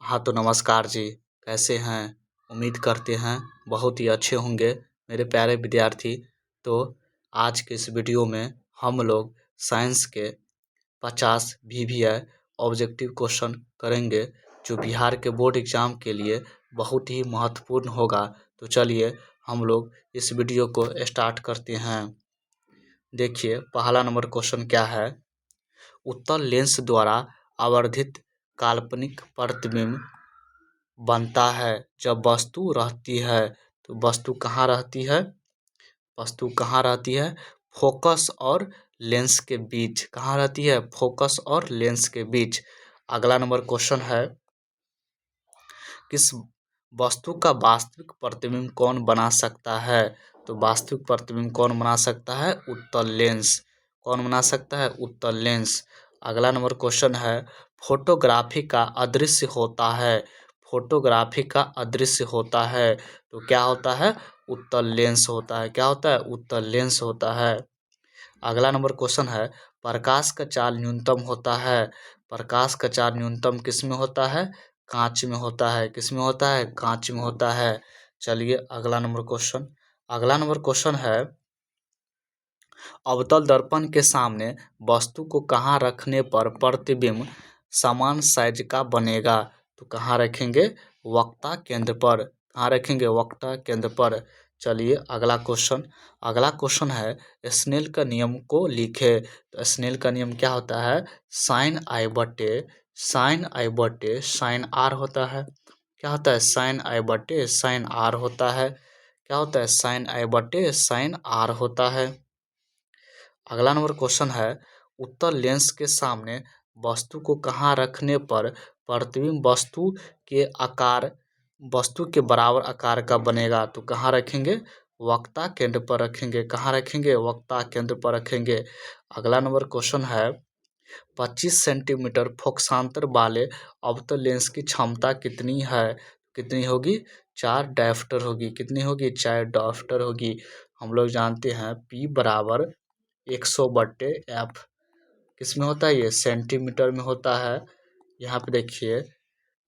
हाँ तो नमस्कार जी। कैसे हैं? उम्मीद करते हैं बहुत ही अच्छे होंगे मेरे प्यारे विद्यार्थी। तो आज के इस वीडियो में हम लोग साइंस के 50 VVI ऑब्जेक्टिव क्वेश्चन करेंगे जो बिहार के बोर्ड एग्जाम के लिए बहुत ही महत्वपूर्ण होगा। तो चलिए हम लोग इस वीडियो को स्टार्ट करते हैं। देखिए पहला नंबर क्वेश्चन क्या है। उत्तल लेंस द्वारा आवर्धित काल्पनिक प्रतिबिंब बनता है जब वस्तु रहती है। तो वस्तु कहाँ रहती है? वस्तु कहाँ रहती है? फोकस और लेंस के बीच। कहाँ रहती है? फोकस और लेंस के बीच। अगला नंबर क्वेश्चन है, किस वस्तु का वास्तविक प्रतिबिंब कौन बना सकता है? तो वास्तविक प्रतिबिंब कौन बना सकता है? उत्तल लेंस। कौन बना सकता है? उत्तल लेंस। अगला नंबर क्वेश्चन है, फोटोग्राफी का अदृश्य होता है। फोटोग्राफी का अदृश्य होता है तो क्या होता है? उत्तल लेंस होता है। क्या होता है? उत्तल लेंस होता है। अगला नंबर क्वेश्चन है, प्रकाश का चाल न्यूनतम होता है। प्रकाश का चाल न्यूनतम किस में होता है? कांच में होता है। किस में होता है? कांच में होता है। चलिए अगला नंबर क्वेश्चन। अगला नंबर क्वेश्चन है, अवतल दर्पण के सामने वस्तु को कहाँ रखने पर प्रतिबिंब समान साइज का बनेगा? तो कहाँ रखेंगे? वक्ता केंद्र पर। कहाँ रखेंगे? वक्ता केंद्र पर। चलिए अगला क्वेश्चन। अगला क्वेश्चन है, स्नेल का नियम को लिखे। तो स्नेल का नियम क्या होता है? साइन आई बटे साइन आर होता है। क्या होता है? साइन आई बटे साइन आर होता है। क्या होता है? साइन आई बटे साइन आर होता है। अगला नंबर क्वेश्चन है, उत्तल लेंस के सामने वस्तु को कहाँ रखने पर प्रतिबिंब वस्तु के बराबर आकार का बनेगा? तो कहाँ रखेंगे? वक्ता केंद्र पर रखेंगे। कहाँ रखेंगे? वक्ता केंद्र पर रखेंगे। अगला नंबर क्वेश्चन है, 25 सेंटीमीटर फोकसांतर वाले अवतल लेंस की क्षमता कितनी है? कितनी होगी? 4 डायोप्टर होगी। कितनी होगी? 4 डायोप्टर होगी। हम लोग जानते हैं P बराबर 100/F। किस में होता है? ये सेंटीमीटर में होता है। यहाँ पे देखिए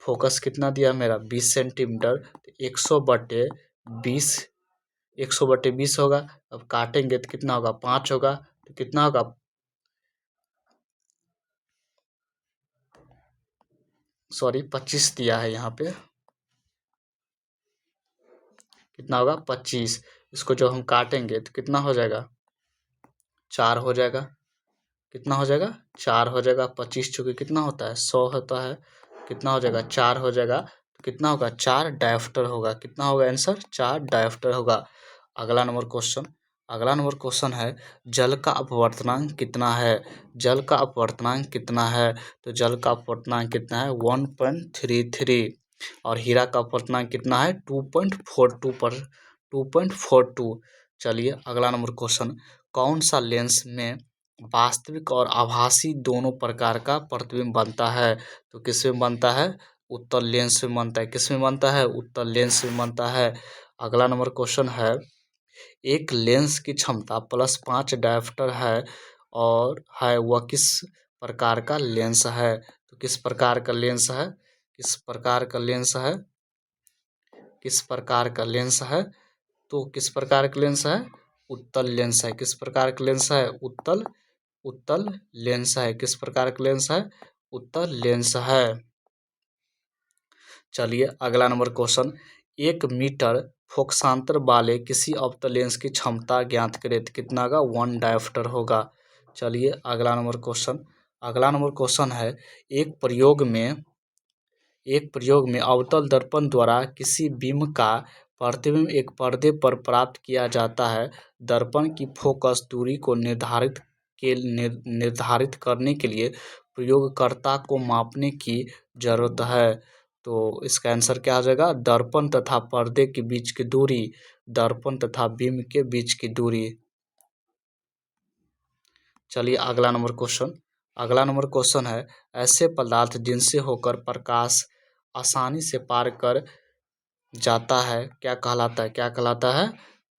फोकस कितना दिया मेरा? 20 सेंटीमीटर। तो 100/20, 100/20 होगा। अब काटेंगे तो कितना होगा? 5 होगा। तो कितना होगा? सॉरी 25 दिया है यहाँ पे। कितना होगा? 25। इसको जब हम काटेंगे तो कितना हो जाएगा? 4 हो जाएगा। कितना हो जाएगा? 4 हो जाएगा। 25 चूँकि कितना होता है? 100 होता है। कितना हो जाएगा? 4 हो जाएगा। तो कितना होगा? 4 डायोप्टर होगा। कितना होगा आंसर? 4 डायोप्टर होगा। अगला नंबर क्वेश्चन। अगला नंबर क्वेश्चन है, जल का अपवर्तनांक कितना है? जल का अपवर्तनांक कितना है? तो जल का अपवर्तनांक कितना है? 1.33। और हीरा का अपवर्तनांक कितना है? 2.42। चलिए अगला नंबर क्वेश्चन, कौन सा लेंस में वास्तविक और आभासी दोनों प्रकार का प्रतिबिंब बनता है? तो किस में बनता है? उत्तल लेंस में बनता है। किस में बनता है? उत्तल लेंस में बनता है। अगला नंबर क्वेश्चन है, एक लेंस की क्षमता +5 डायोप्टर है और है वह किस प्रकार का लेंस है? तो किस प्रकार का लेंस है? किस प्रकार का लेंस है? किस प्रकार का लेंस है? तो किस प्रकार का लेंस है? उत्तल लेंस है। किस प्रकार का लेंस है? उत्तल लेंस है। किस प्रकार का लेंस है? उत्तल लेंस है। चलिए अगला नंबर क्वेश्चन, 1 मीटर फोकसांतर वाले किसी अवतल लेंस की क्षमता ज्ञात करें। तो कितना होगा? 1 डायोप्टर होगा। चलिए अगला नंबर क्वेश्चन। अगला नंबर क्वेश्चन है, एक प्रयोग में अवतल दर्पण द्वारा किसी बिंब का प्रतिबिंब एक पर्दे पर प्राप्त किया जाता है। दर्पण की फोकस दूरी को निर्धारित करने के लिए प्रयोगकर्ता को मापने की जरूरत है। तो इसका आंसर क्या आ जाएगा? दर्पण तथा पर्दे के बीच की दूरी। दर्पण तथा बिंब के बीच की दूरी। चलिए अगला नंबर क्वेश्चन। अगला नंबर क्वेश्चन है, ऐसे पदार्थ जिनसे होकर प्रकाश आसानी से पार कर जाता है क्या कहलाता है? क्या कहलाता है?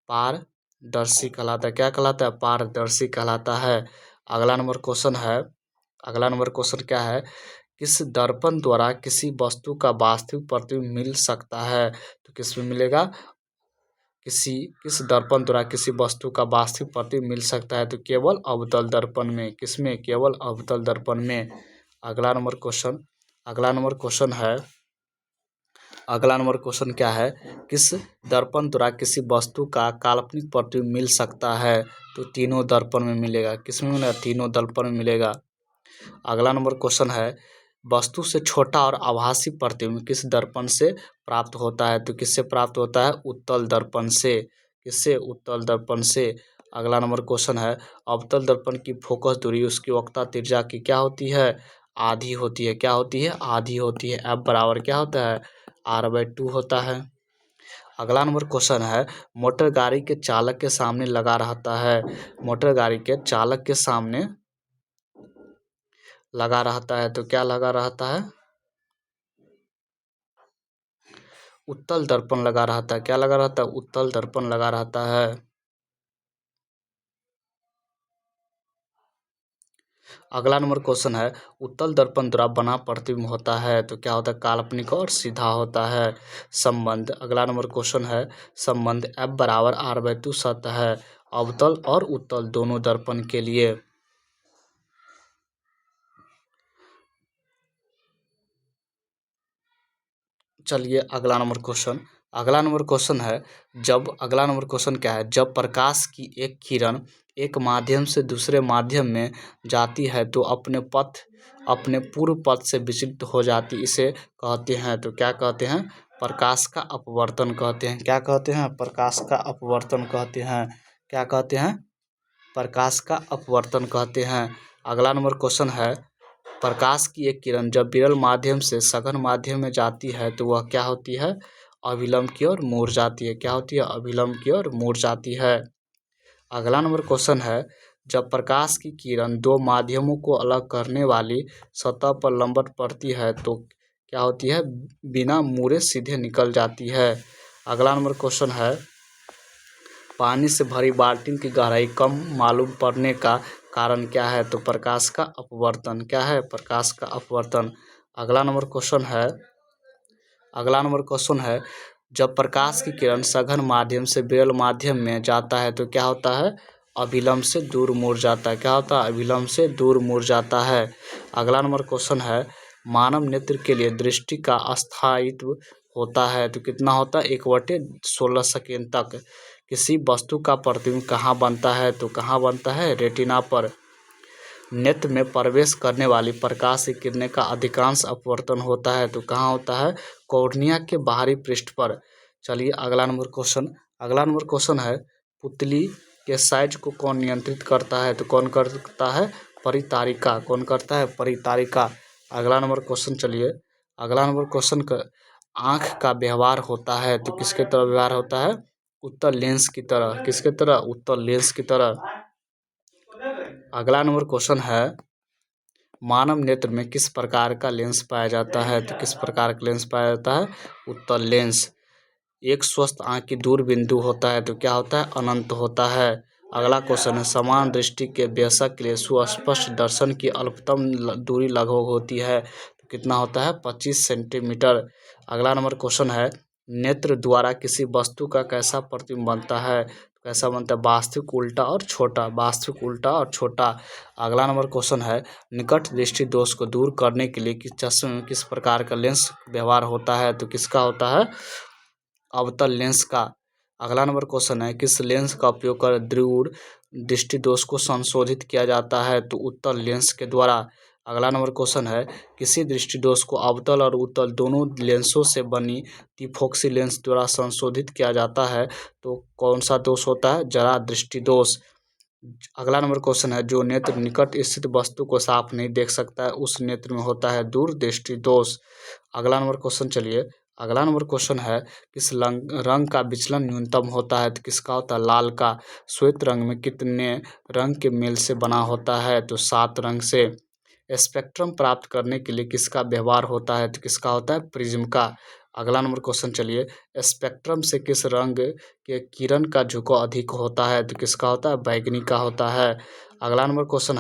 पारदर्शी कहलाता है। क्या कहलाता है? पारदर्शी कहलाता है। अगला नंबर क्वेश्चन है, अगला नंबर क्वेश्चन क्या है, किस दर्पण द्वारा किसी वस्तु का वास्तविक प्रतिबिंब मिल सकता है? तो किस में मिलेगा? किस दर्पण द्वारा किसी वस्तु का वास्तविक प्रतिबिंब मिल सकता है? तो केवल अवतल दर्पण में। किसमें? केवल अवतल दर्पण में। अगला नंबर क्वेश्चन क्या है? किस दर्पण द्वारा किसी वस्तु का काल्पनिक प्रतिबिंब मिल सकता है? तो तीनों दर्पण में मिलेगा। किसमें मिलेगा? तीनों दर्पण में मिलेगा। अगला नंबर क्वेश्चन है, वस्तु से छोटा और आभासी प्रतिबिंब किस दर्पण से प्राप्त होता है? तो किससे प्राप्त होता है? उत्तल दर्पण से। किससे? उत्तल दर्पण से। अगला नंबर क्वेश्चन है, अवतल दर्पण की फोकस दूरी उसकी वक्रता त्रिज्या की क्या होती है? आधी होती है। क्या होती है? आधी होती है। एफ बराबर क्या होता है? r/2 होता है। अगला नंबर क्वेश्चन है, मोटर गाड़ी के चालक के सामने लगा रहता है। मोटर गाड़ी के चालक के सामने लगा रहता है तो क्या लगा रहता है? उत्तल दर्पण लगा रहता है। क्या लगा रहता है? उत्तल दर्पण लगा रहता है। अगला नंबर क्वेश्चन है, उत्तल दर्पण द्वारा बना प्रतिबिंब होता है तो क्या होता है? काल्पनिक और सीधा होता है। संबंध। अगला नंबर क्वेश्चन है, संबंध F बराबर r/2 सतह है अवतल और उत्तल दोनों दर्पण के लिए। चलिए अगला नंबर क्वेश्चन है, अगला नंबर क्वेश्चन क्या है? जब प्रकाश की एक किरण एक माध्यम से दूसरे माध्यम में जाती है तो अपने पूर्व पथ से विचलित हो जाती, इसे कहते हैं तो क्या कहते हैं? प्रकाश का अपवर्तन कहते हैं। क्या कहते हैं? प्रकाश का अपवर्तन कहते हैं। क्या कहते हैं? प्रकाश का अपवर्तन कहते हैं। अगला नंबर क्वेश्चन है, प्रकाश की एक किरण जब विरल माध्यम से सघन माध्यम में जाती है तो वह क्या होती है? अभिलंब की ओर मुड़ जाती है। क्या होती है? अभिलंब की ओर मुड़ जाती है। अगला नंबर क्वेश्चन है, जब प्रकाश की किरण दो माध्यमों को अलग करने वाली सतह पर लंबवत पड़ती है तो क्या होती है? बिना मुड़े सीधे निकल जाती है। अगला नंबर क्वेश्चन है, पानी से भरी बाल्टी की गहराई कम मालूम पड़ने का कारण क्या है? तो प्रकाश का अपवर्तन। क्या है? प्रकाश का अपवर्तन। अगला नंबर क्वेश्चन है, जब प्रकाश की किरण सघन माध्यम से विरल माध्यम में जाता है तो क्या होता है? अभिलंब से दूर मुड़ जाता है। क्या होता है? अभिलंब से दूर मुड़ जाता है। अगला नंबर क्वेश्चन है, मानव नेत्र के लिए दृष्टि का अस्थायित्व होता है तो कितना होता है? 1/16 सेकेंड तक। किसी वस्तु का प्रतिबिंब कहाँ बनता है? तो कहाँ बनता है? रेटिना पर। नेत्र में प्रवेश करने वाली प्रकाश की किरणें का अधिकांश अपवर्तन होता है तो कहाँ होता है? कॉर्निया के बाहरी पृष्ठ पर। चलिए अगला नंबर क्वेश्चन है, पुतली के साइज को कौन नियंत्रित करता है? तो कौन करता है? परितारिका। कौन करता है? परितारिका। अगला नंबर क्वेश्चन का, आँख का व्यवहार होता है तो किसके तरह व्यवहार होता है? उत्तल लेंस की तरह। किसके तरह? उत्तल लेंस की तरह। अगला नंबर क्वेश्चन है, मानव नेत्र में किस प्रकार का लेंस पाया जाता है? तो किस प्रकार का लेंस पाया जाता है? उत्तल लेंस। एक स्वस्थ आँख की दूर बिंदु होता है तो क्या होता है? अनंत होता है। अगला क्वेश्चन है, समान दृष्टि के वयस्क के लिए सुस्पष्ट दर्शन की अल्पतम दूरी लगभग होती है तो कितना होता है? 25 सेंटीमीटर। अगला नंबर क्वेश्चन है, नेत्र द्वारा किसी वस्तु का कैसा प्रतिबिंब बनता है? कैसा बनता है? वास्तविक, उल्टा और छोटा। वास्तविक, उल्टा और छोटा। अगला नंबर क्वेश्चन है, निकट दृष्टि दोष को दूर करने के लिए किस चश्मे में किस प्रकार का लेंस व्यवहार होता है? तो किसका होता है? अवतल लेंस का। अगला नंबर क्वेश्चन है, किस लेंस का उपयोग कर दृढ़ दृष्टि दोष को संशोधित किया जाता है? तो उत्तल लेंस के द्वारा। अगला नंबर क्वेश्चन है, किसी दृष्टि दोष को अवतल और उत्तल दोनों लेंसों से बनी तिफोक्सी लेंस द्वारा संशोधित किया जाता है तो कौन सा दोष होता है? जरा दृष्टि दोष। अगला नंबर क्वेश्चन है, जो नेत्र निकट स्थित वस्तु को साफ नहीं देख सकता है उस नेत्र में होता है दूर दृष्टि दोष। अगला नंबर क्वेश्चन है, किस रंग का विचलन न्यूनतम होता है? तो किसका होता है? लाल का। श्वेत रंग में कितने रंग के मेल से बना होता है? तो 7 रंग से। स्पेक्ट्रम प्राप्त करने के लिए किसका व्यवहार होता है? तो किसका होता है? प्रिज्म का। अगला नंबर क्वेश्चन, चलिए, स्पेक्ट्रम से किस रंग के किरण का झुकाव अधिक होता है? तो किसका होता है? बैंगनी का होता है। अगला नंबर क्वेश्चन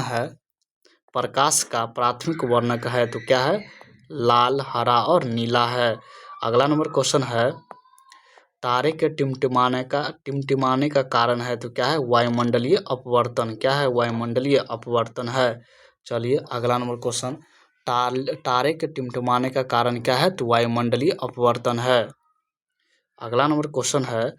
है प्रकाश का प्राथमिक वर्णक है तो क्या है, लाल, हरा और नीला है। अगला नंबर क्वेश्चन है, तारे के टिमटिमाने का कारण है तो क्या है, वायुमंडलीय अपवर्तन। क्या है, वायुमंडलीय अपवर्तन है। चलिए अगला नंबर क्वेश्चन, तारे के टिमटिमाने का कारण क्या है, तो वायुमंडलीय अपवर्तन है। अगला नंबर क्वेश्चन है,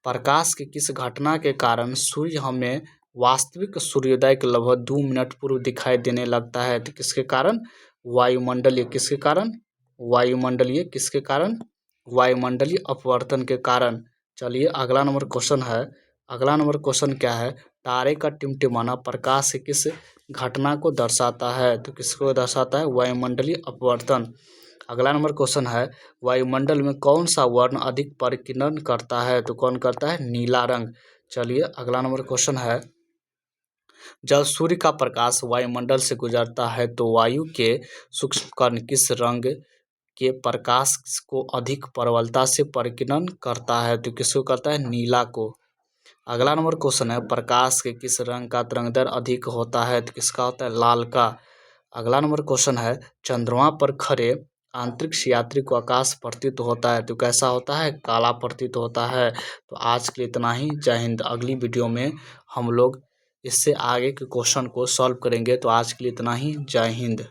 प्रकाश की किस घटना के कारण सूर्य हमें वास्तविक सूर्योदय के लगभग 2 मिनट पूर्व दिखाई देने लगता है, तो किसके कारण, वायुमंडलीय, किसके कारण, वायुमंडलीय, किसके कारण, वायुमंडलीय अपवर्तन के कारण। चलिए अगला नंबर क्वेश्चन है, अगला नंबर क्वेश्चन क्या है, तारे का टिमटिमाना प्रकाश की किस घटना को दर्शाता है, तो किसको दर्शाता है, वायुमंडलीय अपवर्तन। अगला नंबर क्वेश्चन है, वायुमंडल में कौन सा वर्ण अधिक परिकिरण करता है, तो कौन करता है, नीला रंग। चलिए अगला नंबर क्वेश्चन है, जब सूर्य का प्रकाश वायुमंडल से गुजरता है तो वायु के सूक्ष्म कण किस रंग के प्रकाश को अधिक प्रबलता से परिकिरण करता है, तो किसको करता है, नीला को। अगला नंबर क्वेश्चन है, प्रकाश के किस रंग का तरंगदैर्घ्य अधिक होता है, तो किसका होता है, लाल का। अगला नंबर क्वेश्चन है, चंद्रमा पर खड़े अंतरिक्ष यात्री को आकाश प्रतीत होता है तो कैसा होता है, काला प्रतीत होता है। तो आज के लिए इतना ही। जय हिंद। अगली वीडियो में हम लोग इससे आगे के क्वेश्चन को सॉल्व करेंगे। तो आज के लिए इतना ही। जय हिंद।